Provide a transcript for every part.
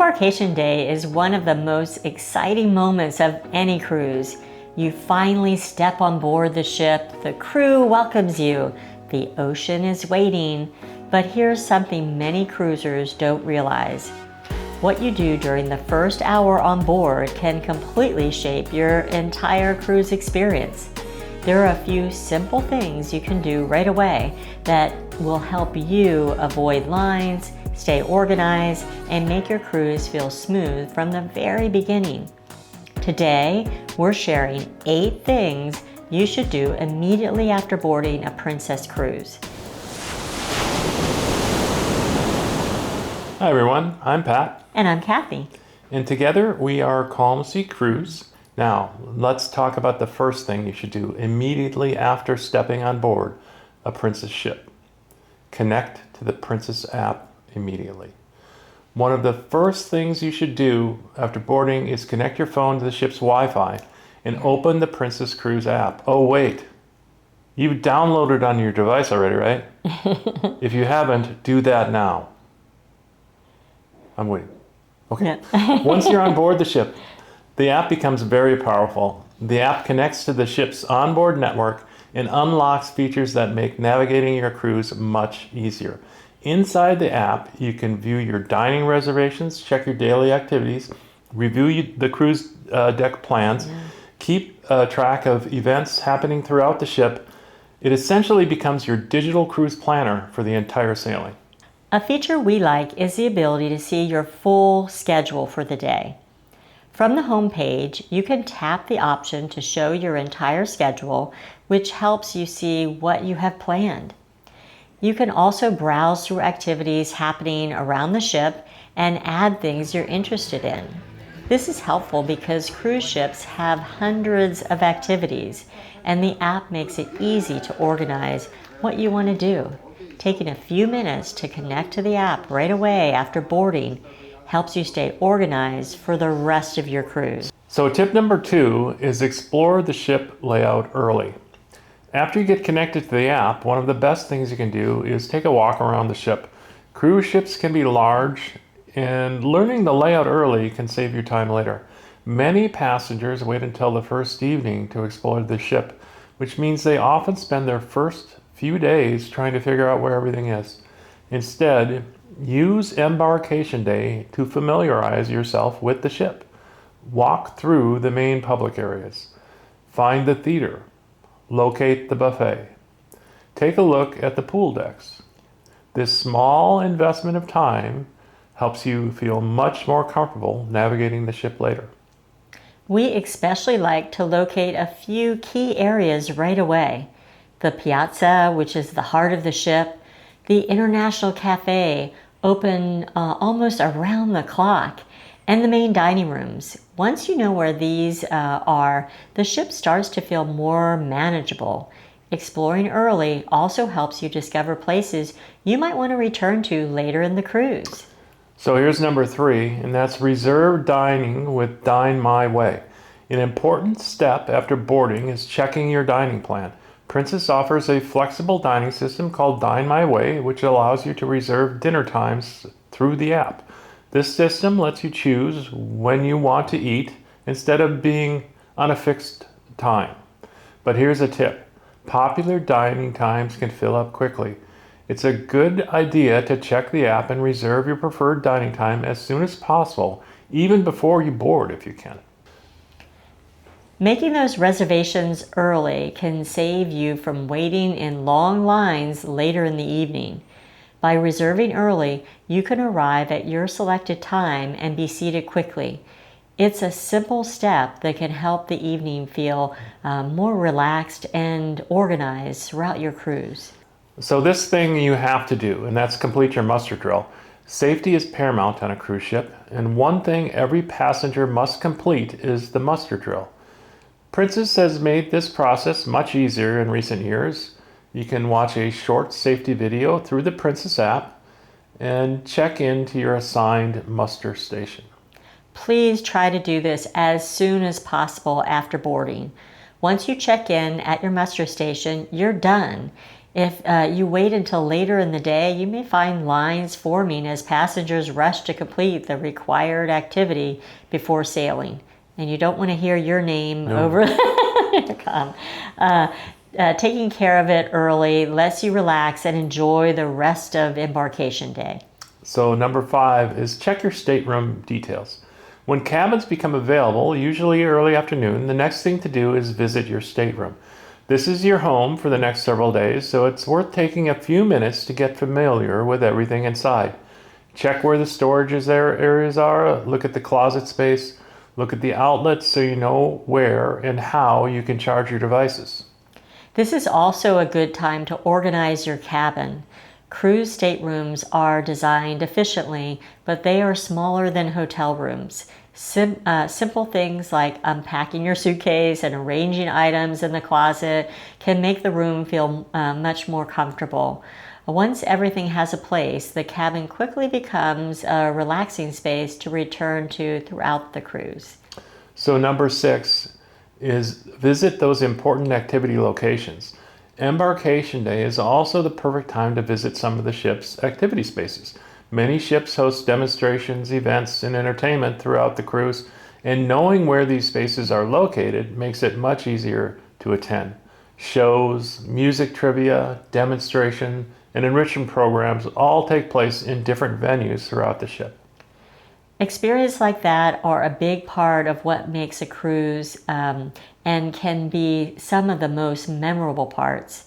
Embarkation Day is one of the most exciting moments of any cruise. You finally step on board the ship, the crew welcomes you, the ocean is waiting. But here's something many cruisers don't realize. What you do during the first hour on board can completely shape your entire cruise experience. There are a few simple things you can do right away that will help you avoid lines, stay organized, and make your cruise feel smooth from the very beginning. Today, we're sharing 8 things you should do immediately after boarding a Princess cruise. Hi everyone, I'm Pat. And I'm Kathy. And together we are Calm Sea Cruise. Now, let's talk about the first thing you should do immediately after stepping on board a Princess ship. Connect to the Princess app immediately. One of the first things you should do after boarding is connect your phone to the ship's Wi-Fi and open the Princess Cruise app. Oh wait, you've downloaded it on your device already, right? If you haven't, do that now. I'm waiting. Okay. Yeah. Once you're on board the ship, the app becomes very powerful. The app connects to the ship's onboard network and unlocks features that make navigating your cruise much easier. Inside the app, you can view your dining reservations, check your daily activities, review the cruise deck plans, keep track of events happening throughout the ship. It essentially becomes your digital cruise planner for the entire sailing. A feature we like is the ability to see your full schedule for the day. From the home page, you can tap the option to show your entire schedule, which helps you see what you have planned. You can also browse through activities happening around the ship and add things you're interested in. This is helpful because cruise ships have hundreds of activities, and the app makes it easy to organize what you want to do. Taking a few minutes to connect to the app right away after boarding helps you stay organized for the rest of your cruise. So tip number 2 is explore the ship layout early. After you get connected to the app, one of the best things you can do is take a walk around the ship. Cruise ships can be large, and learning the layout early can save you time later. Many passengers wait until the first evening to explore the ship, which means they often spend their first few days trying to figure out where everything is. Instead, use Embarkation Day to familiarize yourself with the ship. Walk through the main public areas. Find the theater. Locate the buffet. Take a look at the pool decks. This small investment of time helps you feel much more comfortable navigating the ship later. We especially like to locate a few key areas right away. The piazza, which is the heart of the ship, the International Cafe, open almost around the clock, and the main dining rooms. Once you know where these are, the ship starts to feel more manageable. Exploring early also helps you discover places you might want to return to later in the cruise. So here's number 3, and that's reserve dining with Dine My Way. An important step after boarding is checking your dining plan. Princess offers a flexible dining system called Dine My Way, which allows you to reserve dinner times through the app. This system lets you choose when you want to eat instead of being on a fixed time. But here's a tip. Popular dining times can fill up quickly. It's a good idea to check the app and reserve your preferred dining time as soon as possible, even before you board if you can. Making those reservations early can save you from waiting in long lines later in the evening. By reserving early, you can arrive at your selected time and be seated quickly. It's a simple step that can help the evening feel more relaxed and organized throughout your cruise. So this thing you have to do, and that's complete your muster drill. Safety is paramount on a cruise ship, and one thing every passenger must complete is the muster drill. Princess has made this process much easier in recent years. You can watch a short safety video through the Princess app and check into your assigned muster station. Please try to do this as soon as possible after boarding. Once you check in at your muster station, you're done. If you wait until later in the day, you may find lines forming as passengers rush to complete the required activity before sailing. And you don't want to hear your name over the intercom. Taking care of it early lets you relax and enjoy the rest of embarkation day. So number 5 is check your stateroom details. When cabins become available, usually early afternoon, the next thing to do is visit your stateroom. This is your home for the next several days, so it's worth taking a few minutes to get familiar with everything inside. Check where the storage areas are, look at the closet space, look at the outlets so you know where and how you can charge your devices. This is also a good time to organize your cabin. Cruise staterooms are designed efficiently, but they are smaller than hotel rooms. Simple things like unpacking your suitcase and arranging items in the closet can make the room feel much more comfortable. Once everything has a place, the cabin quickly becomes a relaxing space to return to throughout the cruise. So number 6 is visit those important activity locations. Embarkation Day is also the perfect time to visit some of the ship's activity spaces. Many ships host demonstrations, events, and entertainment throughout the cruise, and knowing where these spaces are located makes it much easier to attend. Shows, music trivia, demonstration, and enrichment programs all take place in different venues throughout the ship. Experiences like that are a big part of what makes a cruise and can be some of the most memorable parts.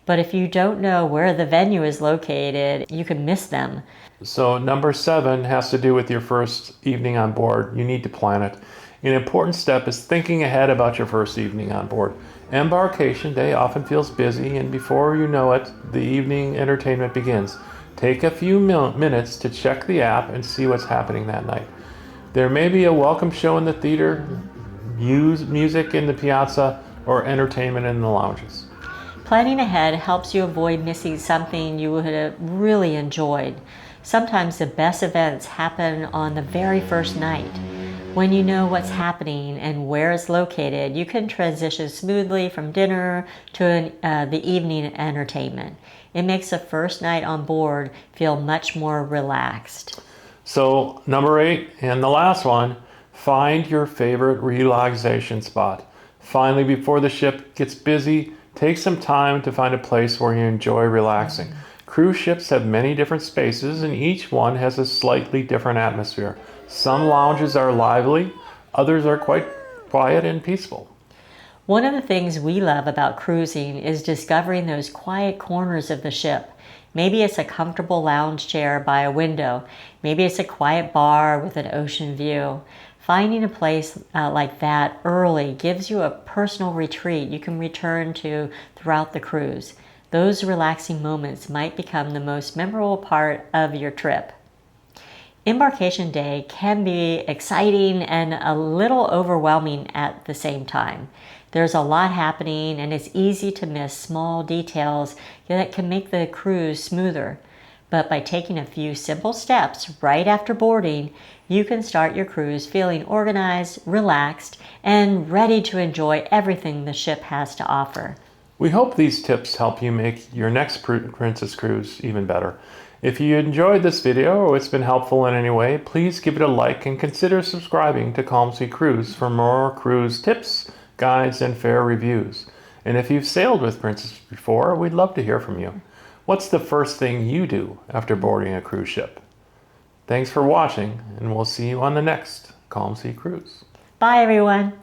But if you don't know where the venue is located, you can miss them. So number 7 has to do with your first evening on board. You need to plan it. An important step is thinking ahead about your first evening on board. Embarkation Day often feels busy, and before you know it, the evening entertainment begins. Take a few minutes to check the app and see what's happening that night. There may be a welcome show in the theater, music in the piazza, or entertainment in the lounges. Planning ahead helps you avoid missing something you would have really enjoyed. Sometimes the best events happen on the very first night. When you know what's happening and where it's located, you can transition smoothly from dinner to the evening entertainment. It makes the first night on board feel much more relaxed. So number 8, and the last one, find your favorite relaxation spot. Finally, before the ship gets busy, take some time to find a place where you enjoy relaxing. Cruise ships have many different spaces, and each one has a slightly different atmosphere. Some lounges are lively, others are quite quiet and peaceful. One of the things we love about cruising is discovering those quiet corners of the ship. Maybe it's a comfortable lounge chair by a window. Maybe it's a quiet bar with an ocean view. Finding a place like that early gives you a personal retreat you can return to throughout the cruise. Those relaxing moments might become the most memorable part of your trip. Embarkation Day can be exciting and a little overwhelming at the same time. There's a lot happening, and it's easy to miss small details that can make the cruise smoother. But by taking a few simple steps right after boarding, you can start your cruise feeling organized, relaxed, and ready to enjoy everything the ship has to offer. We hope these tips help you make your next Princess Cruise even better. If you enjoyed this video or it's been helpful in any way, please give it a like and consider subscribing to Calm Sea Cruise for more cruise tips, guides, and fair reviews. And if you've sailed with Princess before, we'd love to hear from you. What's the first thing you do after boarding a cruise ship? Thanks for watching, and we'll see you on the next Calm Sea Cruise. Bye, everyone.